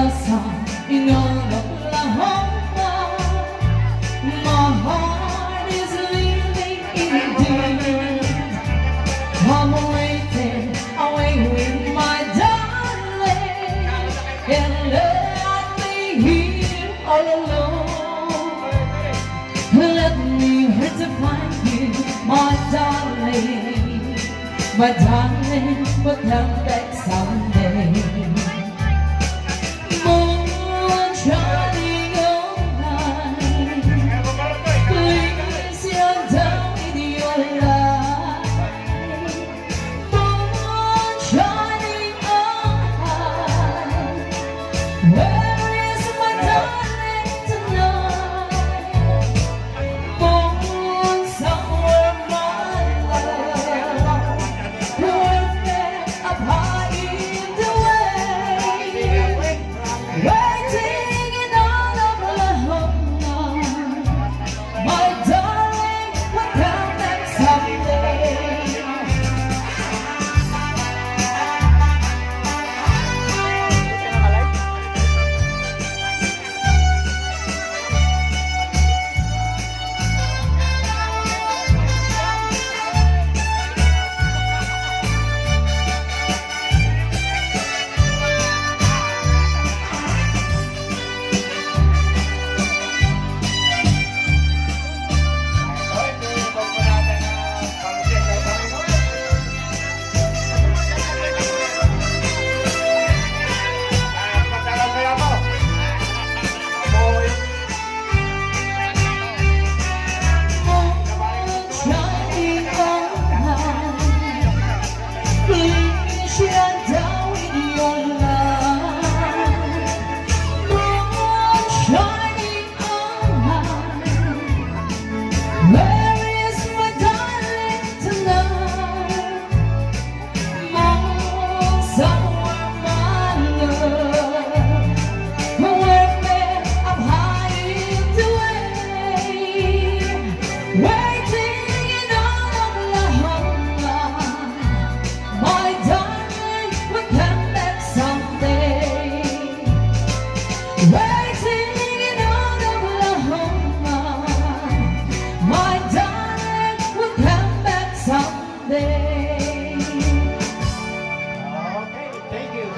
the sun in Oklahoma. My heart is living in deep. I'm waiting away with my darling, and let me here all alone. Let me here to find you, my darling. My darling will come back someday. Moon shining all night, please you're down with your light. Moon shining all night, where is my darling tonight? Moon somewhere, my love, worth it up high in the way, waiting in all of Oklahoma. My darling will come back someday. Shining all night, please shine down with your light. Moon shining all night, where is my darling tonight? Moon somewhere, my love, worth it up high in the way, waiting in all of Oklahoma. My darling will come back someday. Waiting in all of Oklahoma. My darling will come back someday. Okay, thank you.